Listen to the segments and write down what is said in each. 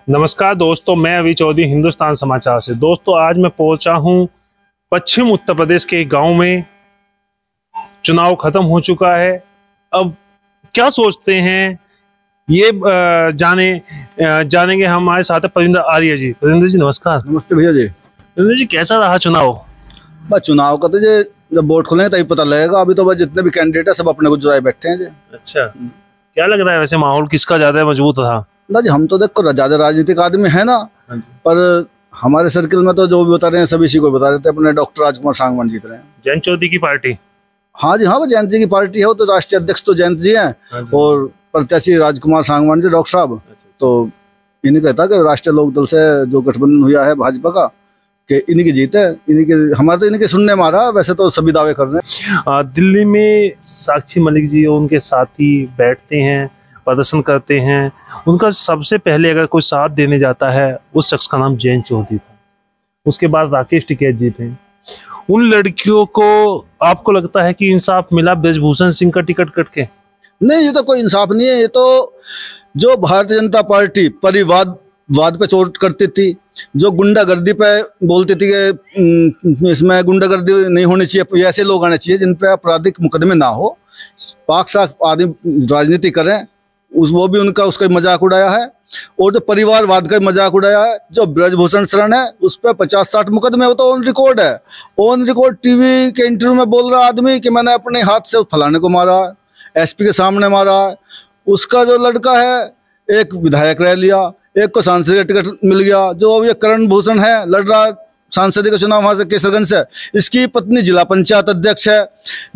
नमस्कार दोस्तों, मैं अभी चौधरी हिंदुस्तान समाचार से। दोस्तों, आज मैं पहुंचा हूं पश्चिम उत्तर प्रदेश के एक गांव में। चुनाव खत्म हो चुका है। अब क्या सोचते हैं ये जानेंगे। हमारे साथ है परिंदर आर्य जी। परिंदर जी नमस्कार। नमस्ते भैया जी। परिंदर जी, कैसा रहा चुनाव? बस चुनाव का तो जी जब वोट खुलेंगे तभी पता लगेगा। अभी तो बस जितने भी कैंडिडेट है सब अपने को जुटाए बैठे हैं जी। अच्छा, क्या लग रहा है वैसे माहौल किसका ज्यादा मजबूत रहा? ना जी, हम तो देखो ज्यादा राजनीतिक आदमी है ना, पर हमारे सर्किल में तो जो भी बता रहे हैं सब इसी को बता रहे थे, अपने डॉक्टर राजकुमार सांगवान जीत रहे हैं। जयंत चौधरी की पार्टी? हाँ जी, हाँ, वो जयंत जी की पार्टी है। वो तो राष्ट्रीय अध्यक्ष तो जयंत जी हैं और प्रत्याशी राजकुमार सांगवान जी डॉक्टर साहब। तो इन्हीं कहता कि राष्ट्रीय लोक दल से जो गठबंधन हुआ है भाजपा का, कि इन्हीं की जीत है। इन्हीं के हमारे तो इन्हीं के सुनने में आ रहा है। वैसे तो सभी दावे कर रहे हैं। दिल्ली में साक्षी मलिक जी और उनके साथी बैठते हैं, प्रदर्शन करते हैं। उनका सबसे पहले अगर कोई साथ देने जाता है उस शख्स का नाम जयंत चौधरी था। उसके बाद राकेश टिकैत जी थे। उन लड़कियों को आपको लगता है कि इंसाफ मिला ब्रजभूषण सिंह का टिकट कट के? नहीं, ये तो कोई इंसाफ नहीं है। ये तो जो भारतीय जनता पार्टी परिवाद पे चोट करती थी, जो गुंडागर्दी पे बोलती थी कि इसमें गुंडागर्दी नहीं होनी चाहिए, ऐसे लोग आने चाहिए जिन पे आपराधिक मुकदमे ना हो, पाक साफ आदमी राजनीति करें, वो भी उसका मजाक उड़ाया है। और जो परिवारवाद का मजाक उड़ाया है। जो ब्रजभूषण शरण है उस पर 50-60 मुकदमे, वो तो ऑन रिकॉर्ड है। ऑन रिकॉर्ड टीवी के इंटरव्यू में बोल रहा आदमी कि मैंने अपने हाथ से फलाने को मारा, एसपी के सामने मारा है। उसका जो लड़का है, एक विधायक रह लिया, एक को सांसद का टिकट मिल गया। जो अब ये करण भूषण है, लड़ रहा सांसद का चुनाव वहां से केसरगंज से, इसकी पत्नी जिला पंचायत अध्यक्ष है।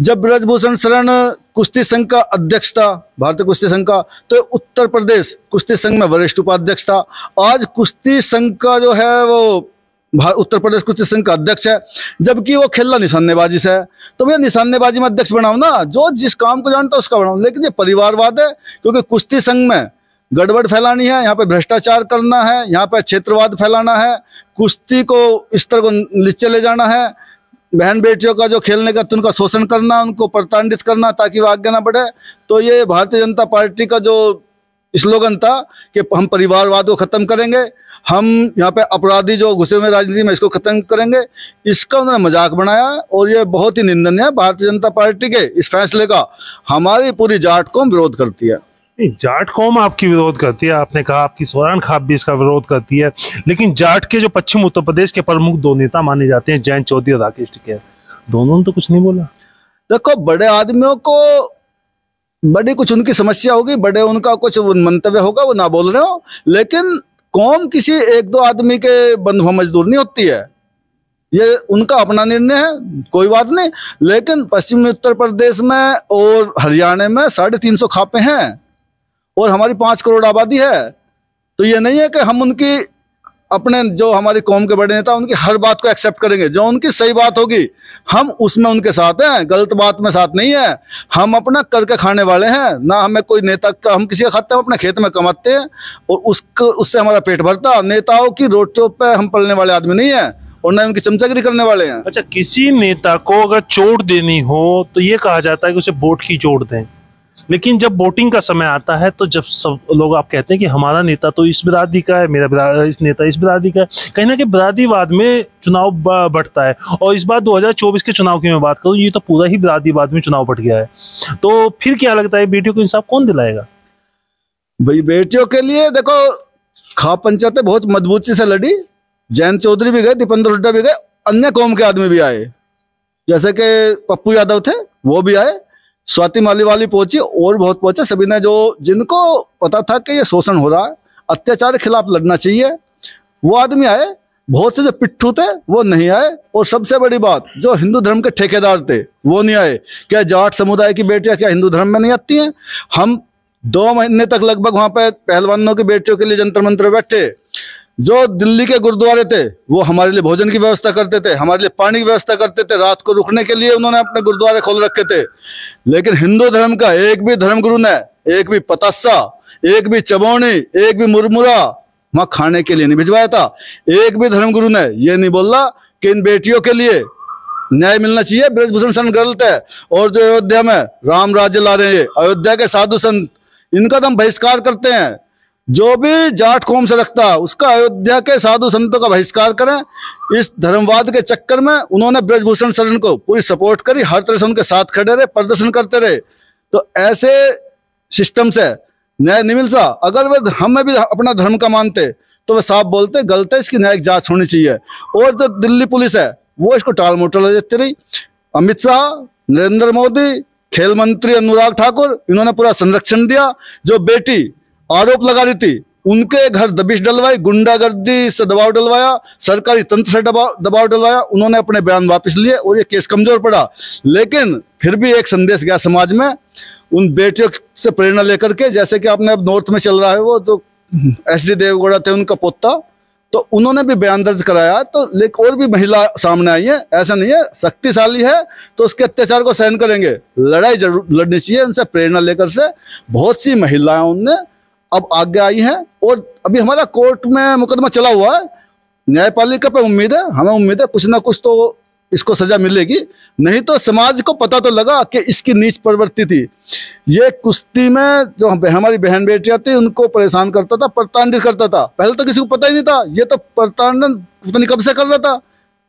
जब ब्रजभूषण शरण कुश्ती संघ का अध्यक्ष था, भारतीय कुश्ती संघ का, तो उत्तर प्रदेश कुश्ती संघ में वरिष्ठ उपाध्यक्ष था। आज कुश्ती संघ का जो है वो उत्तर प्रदेश कुश्ती संघ का अध्यक्ष है, जबकि वो खेला निशानेबाजी से है। तो भैया निशानेबाजी में अध्यक्ष बनाओ ना, जो जिस काम को जानता है उसका बनाओ। लेकिन ये परिवारवाद है, क्योंकि कुश्ती संघ में गड़बड़ फैलानी है, यहाँ पे भ्रष्टाचार करना है, यहाँ पे क्षेत्रवाद फैलाना है, कुश्ती को स्तर को नीचे ले जाना है, बहन बेटियों का जो खेलने का उनका शोषण करना, उनको प्रताड़ित करना ताकि वो आगे ना बढ़े। तो ये भारतीय जनता पार्टी का जो स्लोगन था कि हम परिवारवाद को खत्म करेंगे, हम यहाँ पे अपराधी जो घुसे हुए राजनीति में इसको खत्म करेंगे, इसका उन्होंने मजाक बनाया है। और ये बहुत ही निंदनीय है। भारतीय जनता पार्टी के इस फैसले का हमारी पूरी जाट कौम विरोध करती है। जाट कौम आपकी विरोध करती है, आपने कहा आपकी सोरान खाप भी इसका विरोध करती है, लेकिन जाट के जो पश्चिम उत्तर प्रदेश के प्रमुख दो नेता माने जाते हैं, जयंत चौधरी और राकेश टिकैत, दोनों ने तो कुछ नहीं बोला। देखो, बड़े आदमियों को बड़ी कुछ उनकी समस्या होगी, बड़े उनका कुछ मंतव्य होगा, वो ना बोल रहे हो। लेकिन कौम किसी एक दो आदमी के बंधुआ मजदूर नहीं होती है। ये उनका अपना निर्णय है, कोई बात नहीं। लेकिन पश्चिमी उत्तर प्रदेश में और हरियाणा में 350 खापे हैं और हमारी 5 करोड़ आबादी है। तो ये नहीं है कि हम उनकी अपने जो हमारी कौम के बड़े नेता उनकी हर बात को एक्सेप्ट करेंगे। जो उनकी सही बात होगी हम उसमें उनके साथ हैं, गलत बात में साथ नहीं है। हम अपना करके खाने वाले हैं ना, हमें कोई नेता का, हम किसी का खाते हैं, हम अपने खेत में कमाते हैं और उससे हमारा पेट भरता। नेताओं की रोटियों पे हम पलने वाले आदमी नहीं है और ना उनकी चमचागिरी करने वाले हैं। अच्छा, किसी नेता को अगर चोट देनी हो तो ये कहा जाता है कि उसे वोट की चोट दें, लेकिन जब वोटिंग का समय आता है तो जब सब लोग आप कहते हैं कि हमारा नेता तो इस बिरादरी का है, इस नेता इस बिरादरी का है, कहीं ना कहीं बिरादरीवाद में चुनाव बढ़ता है। और इस बार 2024 के चुनाव की मैं बात करूं, ये तो पूरा ही बिरादरीवाद में चुनाव बढ़ गया है। तो फिर क्या लगता है, बेटियों को इंसाफ कौन दिलाएगा? भाई, बेटियों के लिए देखो, खाप पंचायतें बहुत मजबूती से लड़ी। जयंत चौधरी भी गए, दीपेंद्र हुड्डा भी गए, अन्य कौम के आदमी भी आए, जैसे कि पप्पू यादव थे वो भी आए, स्वाति मालीवाल पहुंची और बहुत पहुंचे। सभी ने, जो जिनको पता था कि ये शोषण हो रहा है, अत्याचार के खिलाफ लड़ना चाहिए, वो आदमी आए। बहुत से जो पिट्ठू थे वो नहीं आए। और सबसे बड़ी बात, जो हिंदू धर्म के ठेकेदार थे वो नहीं आए। क्या जाट समुदाय की बेटियां क्या हिंदू धर्म में नहीं आती हैं? हम 2 महीने तक लगभग वहां पे पहलवानों की बेटियों के लिए जंतर मंतर बैठे। जो दिल्ली के गुरुद्वारे थे वो हमारे लिए भोजन की व्यवस्था करते थे, हमारे लिए पानी की व्यवस्था करते थे, रात को रुकने के लिए उन्होंने अपने गुरुद्वारे खोल रखे थे। लेकिन हिंदू धर्म का एक भी धर्मगुरु ने, एक भी पतासा, एक भी चबौनी, एक भी मुरमुरा वहां खाने के लिए नहीं भिजवाया था। एक भी धर्मगुरु ने ये नहीं बोला कि इन बेटियों के लिए न्याय मिलना चाहिए। ब्रजभूषण शरण गलत है। और जो अयोध्या में राम राज्य ला रहे हैं, अयोध्या के साधु संत, इनका तो हम बहिष्कार करते हैं। जो भी जाट कौम से रखता है उसका अयोध्या के साधु संतों का बहिष्कार करें। इस धर्मवाद के चक्कर में उन्होंने ब्रजभूषण शरण को पूरी सपोर्ट करी, हर तरह से उनके साथ खड़े रहे, प्रदर्शन करते रहे। तो ऐसे सिस्टम से न्याय नहीं मिल सा। अगर वे हमें भी अपना धर्म का मानते तो वे साफ बोलते गलत है, इसकी न्यायिक जांच होनी चाहिए। और जो दिल्ली पुलिस है वो इसको टाल मटोल देती रही। अमित शाह, नरेंद्र मोदी, खेल मंत्री अनुराग ठाकुर, इन्होंने पूरा संरक्षण दिया। जो बेटी आरोप लगा रही थी उनके घर दबिश डलवाई, गुंडागर्दी से दबाव डलवाया, सरकारी तंत्र से दबाव डलवाया। उन्होंने अपने बयान वापस लिए और ये केस कमजोर पड़ा। लेकिन फिर भी एक संदेश गया समाज में उन बेटियों से प्रेरणा लेकर के, जैसे कि आपने अब नॉर्थ में चल रहा है वो तो एचडी देवगौड़ा थे उनका पोता, तो उन्होंने भी बयान दर्ज कराया। तो लेकिन और भी महिला सामने आई है। ऐसा नहीं है, शक्तिशाली है तो उसके अत्याचार को सहन करेंगे, लड़ाई जरूर लड़नी चाहिए। उनसे प्रेरणा लेकर से बहुत सी महिलाएं उनने अब आगे आई हैं। और अभी हमारा कोर्ट में मुकदमा चला हुआ है। न्यायपालिका पे उम्मीद है, हमें उम्मीद है कुछ ना कुछ तो इसको सजा मिलेगी। नहीं तो समाज को पता तो लगा कि इसकी नीच प्रवृत्ति थी। ये कुश्ती में जो हमारी बहन बेटियां थी उनको परेशान करता था, प्रताड़ित करता था। पहले तो किसी को पता ही नहीं था, ये तो प्रताड़न पता नहीं कब से कर रहा था।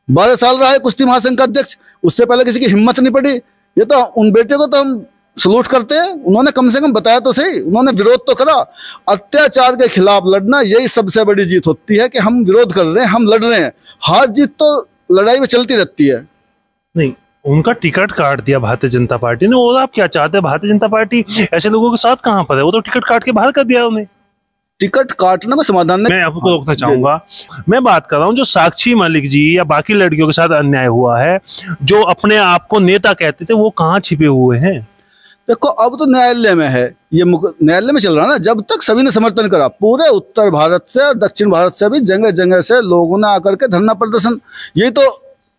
12 साल रहा है कुश्ती महासंघ का अध्यक्ष, उससे पहले किसी की हिम्मत नहीं पड़ी। ये तो उन बेटियों को तो हम सलूट करते हैं, उन्होंने कम से कम बताया तो सही, उन्होंने विरोध तो करा। अत्याचार के खिलाफ लड़ना यही सबसे बड़ी जीत होती है कि हम विरोध कर रहे हैं, हम लड़ रहे हैं। हार जीत तो लड़ाई में चलती रहती है। नहीं, उनका टिकट काट दिया भारतीय जनता पार्टी ने। और आप क्या चाहते हैं? भारतीय जनता पार्टी ऐसे लोगों के साथ कहां पर है? वो तो टिकट काट के बाहर कर दिया उन्हें। टिकट काटने का समाधान नहीं। मैं आपको रोकना चाहूंगा। मैं बात कर रहा हूँ जो साक्षी मलिक जी या बाकी लड़कियों के साथ अन्याय हुआ है, जो अपने आप को नेता कहते थे, वो कहाँ छिपे हुए हैं? देखो अब तो न्यायालय में है, ये न्यायालय में चल रहा ना। जब तक सभी ने समर्थन करा, पूरे उत्तर भारत से और दक्षिण भारत से भी जगह जगह से लोगों ने आकर के धरना प्रदर्शन, यही तो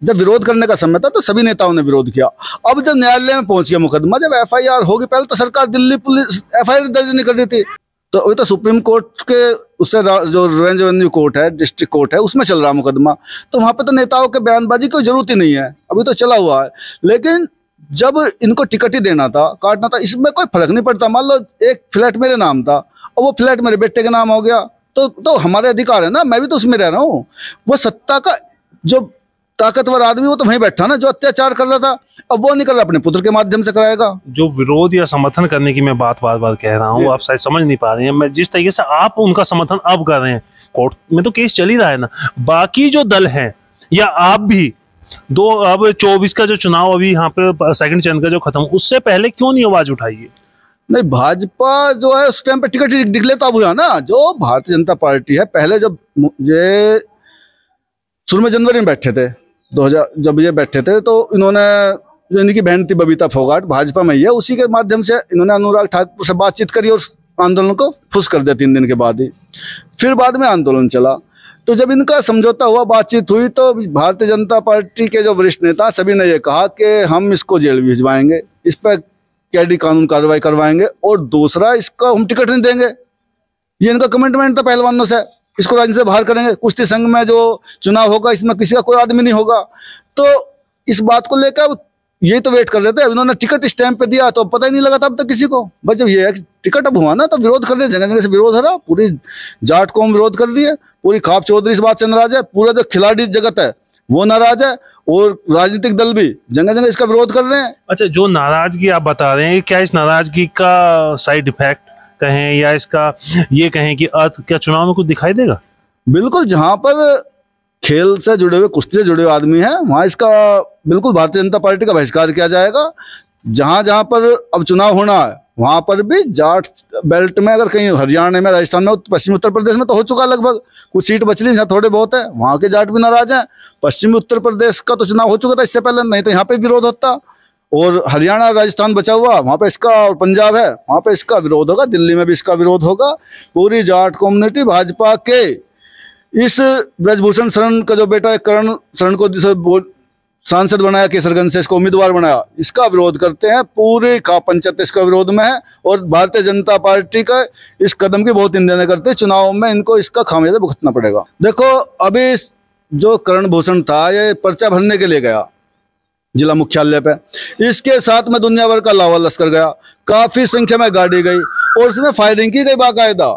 जब विरोध करने का समय था तो सभी नेताओं ने विरोध किया। अब जब न्यायालय में पहुंच गया मुकदमा, जब एफआईआर होगी, पहले तो सरकार दिल्ली पुलिस एफआईआर दर्ज नहीं कर रही थी, तो अभी तो सुप्रीम कोर्ट के उससे जो रेंज रेवेन्यू कोर्ट है, डिस्ट्रिक्ट कोर्ट है, उसमें चल रहा मुकदमा। तो वहां पे तो नेताओं के बयानबाजी की जरूरत ही नहीं है, अभी तो चला हुआ है। लेकिन जब इनको टिकट ही देना था, काटना था, इसमें कोई फर्क नहीं पड़ता। मान लो एक फ्लैट मेरे नाम था और वो फ्लैट मेरे बेटे के नाम हो गया, तो हमारे अधिकार है ना, मैं भी तो उसमें रह रहा हूँ। वो सत्ता का जो ताकतवर आदमी वो तो वहीं बैठा ना, जो अत्याचार कर रहा था, अब वो नहीं कर रहा, अपने पुत्र के माध्यम से कराएगा। जो विरोध या समर्थन करने की मैं बात बार बार कह रहा हूँ, आप शायद समझ नहीं पा रहे हैं। मैं जिस तरीके से आप उनका समर्थन अब कर रहे हैं, कोर्ट में तो केस चल ही रहा है ना। बाकी जो दल हैं या आप भी अब 24 का जो चुनाव अभी यहाँ पे सेकंड चरण का जो खत्म, उससे पहले क्यों नहीं आवाज उठाई? नहीं, भाजपा जो है उस टाइम पे टिकट डिक्लेयर तब हुआ ना, जो भारतीय जनता पार्टी है। पहले जब ये शुरू में जनवरी में बैठे थे 2000, जब ये बैठे थे तो इन्होंने, जो इनकी बहन थी बबीता फोगाट, भाजपा में ही है, उसी के माध्यम से इन्होंने अनुराग ठाकुर से बातचीत करी और आंदोलन को फुस कर दिया 3 दिन के बाद ही। फिर बाद में आंदोलन चला। तो जब इनका समझौता हुआ, बातचीत हुई, तो भारतीय जनता पार्टी के जो वरिष्ठ नेता सभी ने ये कहा कि हम इसको जेल भिजवाएंगे, इस पर कैदी कानून कार्रवाई करवाएंगे, और दूसरा इसका हम टिकट नहीं देंगे। ये इनका कमिटमेंट था पहलवानों से, इसको राज्य से बाहर करेंगे। कुश्ती संघ में जो चुनाव होगा इसमें किसी का कोई आदमी नहीं होगा। तो इस बात को लेकर यही तो वेट कर रहे थे। अब इन्होंने टिकट इस टाइम पे दिया तो पता ही नहीं लगा था अब तक किसी को। बस जब ये टिकट अब हुआ ना तो विरोध कर रहे, जगह जगह से विरोध हो रहा, पूरी जाट कौम विरोध कर रही है, पूरी खाप चौधरी इस बात से नाराज है, पूरा जो खिलाड़ी जगत है वो नाराज है, और राजनीतिक दल भी जगह जगह इसका विरोध कर रहे हैं। अच्छा, जो नाराजगी आप बता रहे हैं, क्या इस नाराजगी का साइड इफेक्ट कहें या इसका ये कहें कि अर्थ क्या चुनाव में कुछ दिखाई देगा? बिल्कुल, जहां पर खेल से जुड़े हुए, कुश्ती से जुड़े हुए आदमी हैं, वहां इसका बिल्कुल भारतीय जनता पार्टी का बहिष्कार किया जाएगा। जहां जहां पर अब चुनाव होना है वहां पर भी जाट बेल्ट में, अगर कहीं हरियाणा में, राजस्थान में, पश्चिमी उत्तर प्रदेश में तो हो चुका लगभग, कुछ सीट बच रही जहाँ थोड़े बहुत है, वहां के जाट भी नाराज हैं। पश्चिमी उत्तर प्रदेश का तो चुनाव हो चुका था इससे पहले, नहीं तो यहाँ पे विरोध होता। और हरियाणा राजस्थान बचा हुआ, वहां पे इसका, और पंजाब है वहां पे इसका विरोध होगा, दिल्ली में भी इसका विरोध होगा। पूरी जाट कम्युनिटी भाजपा के इस ब्रजभूषण शरण का जो बेटा है करण शरण को सांसद बनाया, केसरगंज से इसको उम्मीदवार बनाया, इसका विरोध करते हैं। पूरे का पंचायत इसका विरोध में है, और भारतीय जनता पार्टी का इस कदम की बहुत निंदा करते हैं। चुनाव में इनको इसका खामियाजा भुगतना पड़ेगा। देखो, अभी जो करण भूषण था ये पर्चा भरने के लिए गया जिला मुख्यालय पे, इसके साथ में दुनिया भर का लावा लश्कर गया, काफी संख्या में गाड़ी गई और उसमें फायरिंग की गई बाकायदा।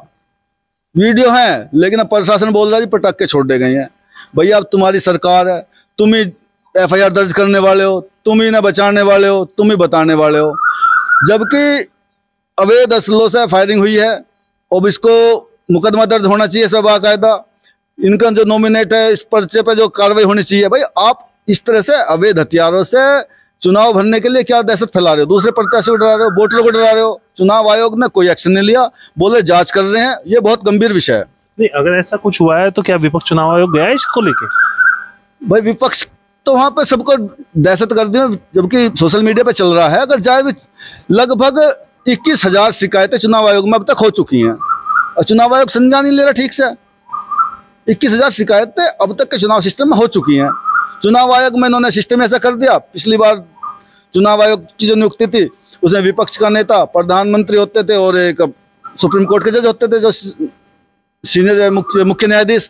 वीडियो है, लेकिन अब प्रशासन बोल रहा है जी पटक के छोड़ दे गए हैं। भैया अब तुम्हारी सरकार है, तुम ही FIR दर्ज करने वाले हो, तुम ही इन्हें बचाने वाले हो, तुम ही बताने वाले हो। जबकि अवैध असलों से फायरिंग हुई है, अब इसको मुकदमा दर्ज होना चाहिए सब बाकायदा। इनका जो नॉमिनेट है इस पर्चे पे जो कार्रवाई होनी चाहिए। भाई आप इस तरह से अवैध हथियारों से चुनाव भरने के लिए क्या दहशत फैला रहे हो, दूसरे प्रत्याशी को डरा रहे हो, वोटरों को डरा रहे हो। चुनाव आयोग ने कोई एक्शन नहीं लिया, बोले जांच कर रहे हैं। ये बहुत गंभीर विषय है। नहीं, अगर ऐसा कुछ हुआ है तो क्या विपक्ष चुनाव आयोग गया है इसको लेके? भाई विपक्ष तो वहां पे सबको दहशत कर दी, जबकि सोशल मीडिया पे चल रहा है। अगर जाए भी, लगभग 21,000 शिकायतें चुनाव आयोग में अब तक हो चुकी हैं और चुनाव आयोग संज्ञान नहीं ले रहा ठीक से। 21,000 शिकायतें अब तक के चुनाव सिस्टम में हो चुकी हैं। चुनाव आयोग में इन्होंने सिस्टम ऐसा कर दिया, पिछली बार चुनाव आयोग की जो नियुक्ति थी उसमें विपक्ष का नेता प्रधानमंत्री होते थे और एक सुप्रीम कोर्ट के जज होते थे जो सीनियर मुख्य न्यायाधीश।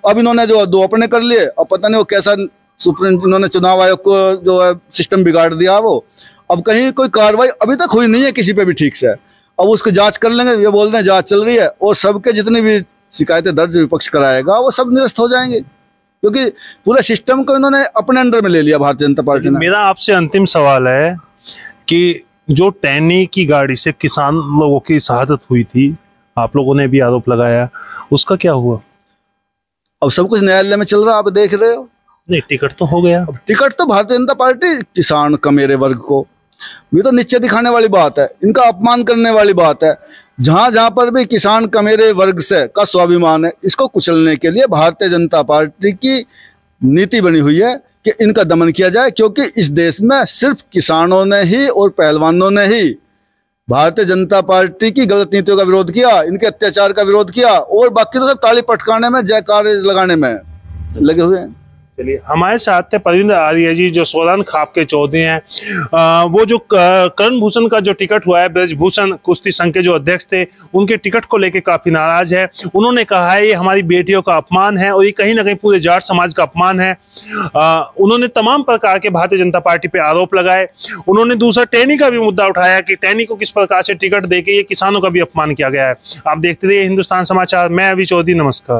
अब इन्होंने जो 2 अपने कर लिए। अब पता नहीं वो कैसा इन्होंने चुनाव आयोग को जो है सिस्टम बिगाड़ दिया। वो अब कहीं कोई कार्रवाई अभी तक हुई नहीं है किसी पे भी ठीक से। अब उसको जांच कर लेंगे, ये बोल रहे हैं जांच चल रही है, और सबके जितनी भी शिकायतें दर्ज विपक्ष कराएगा वो सब निरस्त हो जाएंगे, क्योंकि पूरे सिस्टम को इन्होंने अपने अंडर में ले लिया भारतीय जनता पार्टी ने। मेरा आपसे अंतिम सवाल है कि जो टैनी की गाड़ी से किसान लोगों की शहादत हुई थी, आप लोगों ने भी आरोप लगाया, उसका क्या हुआ? अब सब कुछ न्यायालय में चल रहा है, आप देख रहे हो। नहीं, टिकट तो हो गया। अब टिकट तो भारतीय जनता पार्टी किसान का मेरे वर्ग को, ये तो नीचे दिखाने वाली बात है, इनका अपमान करने वाली बात है। जहां जहां पर भी किसान का मेरे वर्ग से का स्वाभिमान है, इसको कुचलने के लिए भारतीय जनता पार्टी की नीति बनी हुई है कि इनका दमन किया जाए। क्योंकि इस देश में सिर्फ किसानों ने ही और पहलवानों ने ही भारतीय जनता पार्टी की गलत नीतियों का विरोध किया, इनके अत्याचार का विरोध किया, और बाकी तो सब ताली पटकाने में, जयकार लगाने में लगे हुए हैं। चलिए, हमारे साथ थे परविंदर आर्य जी जो सोलान खाप के चौधरी हैं। वो जो कर्ण भूषण का जो टिकट हुआ है, ब्रजभूषण कुश्ती संघ के जो अध्यक्ष थे, उनके टिकट को लेकर काफी नाराज है। उन्होंने कहा है ये हमारी बेटियों का अपमान है और ये कहीं ना कहीं पूरे जाट समाज का अपमान है। उन्होंने तमाम प्रकार के भारतीय जनता पार्टी पे आरोप लगाए। उन्होंने दूसरा टैनी का भी मुद्दा उठाया कि टैनी को किस प्रकार से टिकट देके ये किसानों का भी अपमान किया गया है। आप देखते रहिए हिंदुस्तान समाचार। मैं अभी चौधरी, नमस्कार।